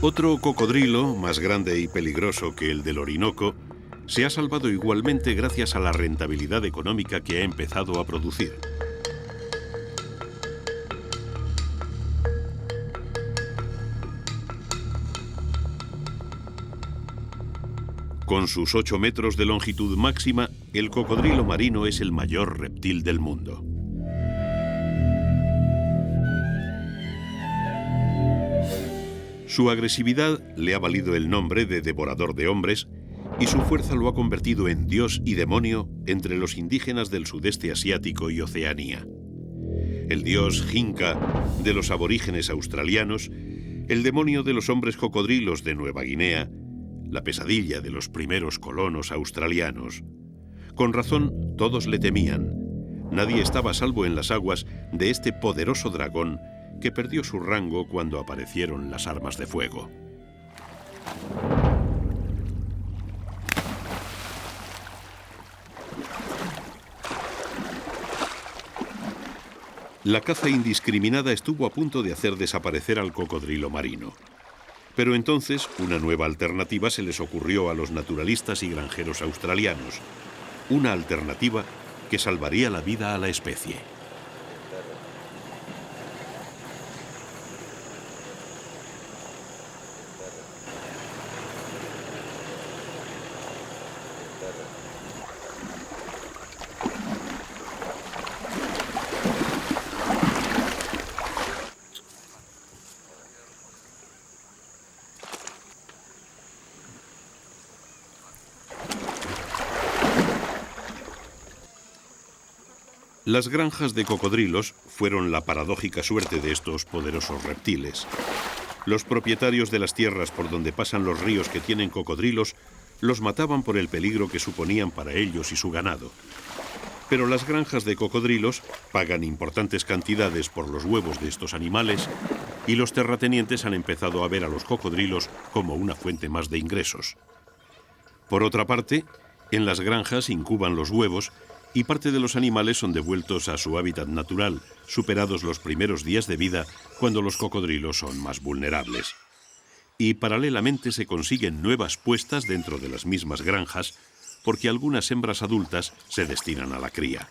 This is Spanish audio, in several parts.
Otro cocodrilo, más grande y peligroso que el del Orinoco, se ha salvado igualmente gracias a la rentabilidad económica que ha empezado a producir. Con sus 8 metros de longitud máxima, el cocodrilo marino es el mayor reptil del mundo. Su agresividad le ha valido el nombre de devorador de hombres y su fuerza lo ha convertido en dios y demonio entre los indígenas del sudeste asiático y Oceanía. El dios Jinca de los aborígenes australianos, el demonio de los hombres cocodrilos de Nueva Guinea, la pesadilla de los primeros colonos australianos. Con razón, todos le temían. Nadie estaba a salvo en las aguas de este poderoso dragón que perdió su rango cuando aparecieron las armas de fuego. La caza indiscriminada estuvo a punto de hacer desaparecer al cocodrilo marino. Pero entonces una nueva alternativa se les ocurrió a los naturalistas y granjeros australianos. Una alternativa que salvaría la vida a la especie. Las granjas de cocodrilos fueron la paradójica suerte de estos poderosos reptiles. Los propietarios de las tierras por donde pasan los ríos que tienen cocodrilos los mataban por el peligro que suponían para ellos y su ganado. Pero las granjas de cocodrilos pagan importantes cantidades por los huevos de estos animales y los terratenientes han empezado a ver a los cocodrilos como una fuente más de ingresos. Por otra parte, en las granjas incuban los huevos y parte de los animales son devueltos a su hábitat natural, superados los primeros días de vida, cuando los cocodrilos son más vulnerables. Y paralelamente se consiguen nuevas puestas dentro de las mismas granjas, porque algunas hembras adultas se destinan a la cría.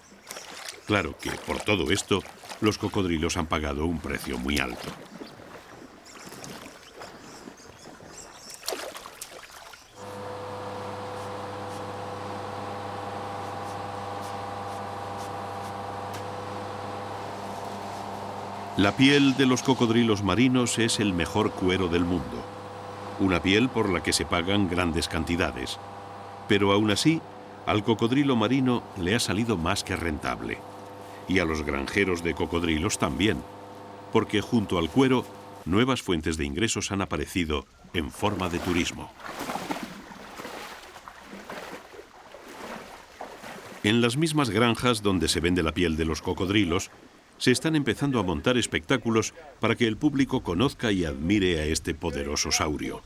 Claro que, por todo esto, los cocodrilos han pagado un precio muy alto. La piel de los cocodrilos marinos es el mejor cuero del mundo. Una piel por la que se pagan grandes cantidades. Pero aún así, al cocodrilo marino le ha salido más que rentable. Y a los granjeros de cocodrilos también. Porque junto al cuero, nuevas fuentes de ingresos han aparecido en forma de turismo. En las mismas granjas donde se vende la piel de los cocodrilos, se están empezando a montar espectáculos para que el público conozca y admire a este poderoso saurio.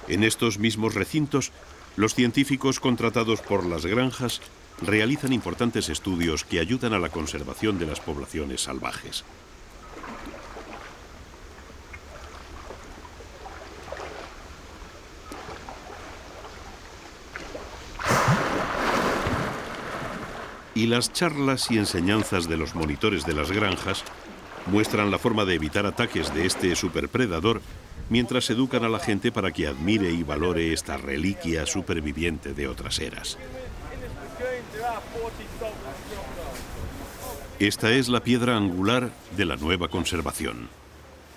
En estos mismos recintos, los científicos contratados por las granjas realizan importantes estudios que ayudan a la conservación de las poblaciones salvajes. Y las charlas y enseñanzas de los monitores de las granjas muestran la forma de evitar ataques de este superpredador mientras educan a la gente para que admire y valore esta reliquia superviviente de otras eras. Esta es la piedra angular de la nueva conservación,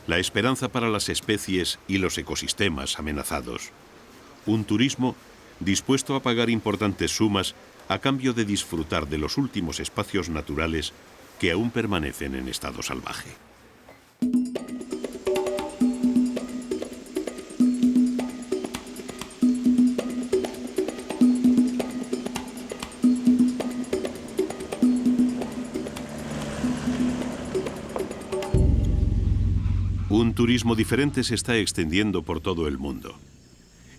la esperanza para las especies y los ecosistemas amenazados. Un turismo dispuesto a pagar importantes sumas a cambio de disfrutar de los últimos espacios naturales que aún permanecen en estado salvaje. Un turismo diferente se está extendiendo por todo el mundo.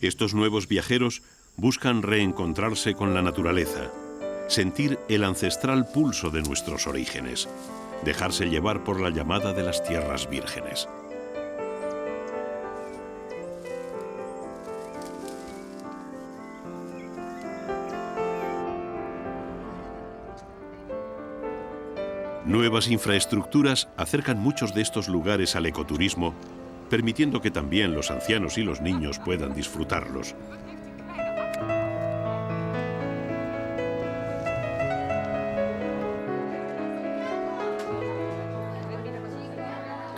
Estos nuevos viajeros buscan reencontrarse con la naturaleza, sentir el ancestral pulso de nuestros orígenes, dejarse llevar por la llamada de las tierras vírgenes. Nuevas infraestructuras acercan muchos de estos lugares al ecoturismo, permitiendo que también los ancianos y los niños puedan disfrutarlos.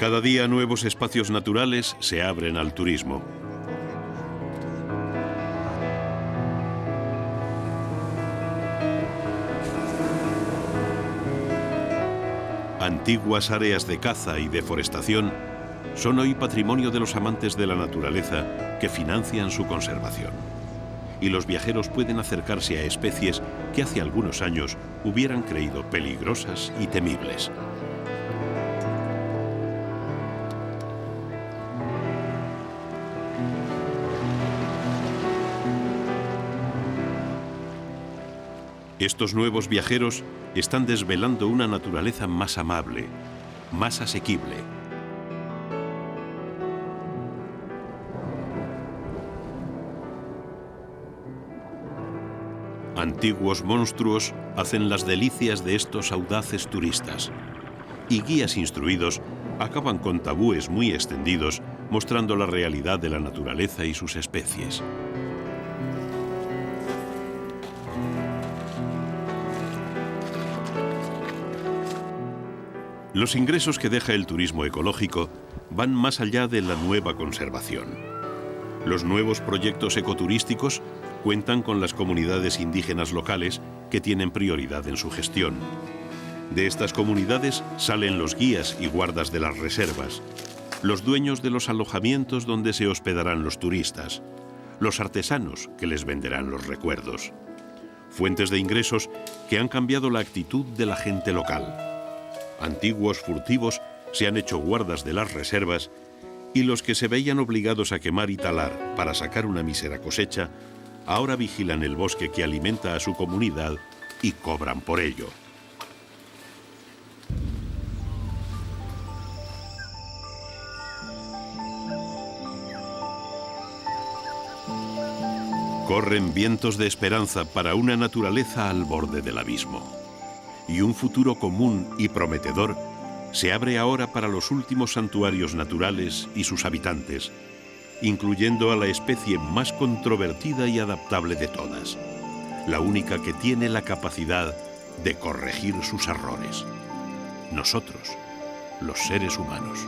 Cada día nuevos espacios naturales se abren al turismo. Antiguas áreas de caza y deforestación son hoy patrimonio de los amantes de la naturaleza que financian su conservación. Y los viajeros pueden acercarse a especies que hace algunos años hubieran creído peligrosas y temibles. Estos nuevos viajeros están desvelando una naturaleza más amable, más asequible. Antiguos monstruos hacen las delicias de estos audaces turistas. Y guías instruidos acaban con tabúes muy extendidos, mostrando la realidad de la naturaleza y sus especies. Los ingresos que deja el turismo ecológico van más allá de la nueva conservación. Los nuevos proyectos ecoturísticos cuentan con las comunidades indígenas locales que tienen prioridad en su gestión. De estas comunidades salen los guías y guardas de las reservas, los dueños de los alojamientos donde se hospedarán los turistas, los artesanos que les venderán los recuerdos. Fuentes de ingresos que han cambiado la actitud de la gente local. Antiguos furtivos se han hecho guardas de las reservas y los que se veían obligados a quemar y talar para sacar una mísera cosecha, ahora vigilan el bosque que alimenta a su comunidad y cobran por ello. Corren vientos de esperanza para una naturaleza al borde del abismo. Y un futuro común y prometedor se abre ahora para los últimos santuarios naturales y sus habitantes, incluyendo a la especie más controvertida y adaptable de todas, la única que tiene la capacidad de corregir sus errores. Nosotros, los seres humanos.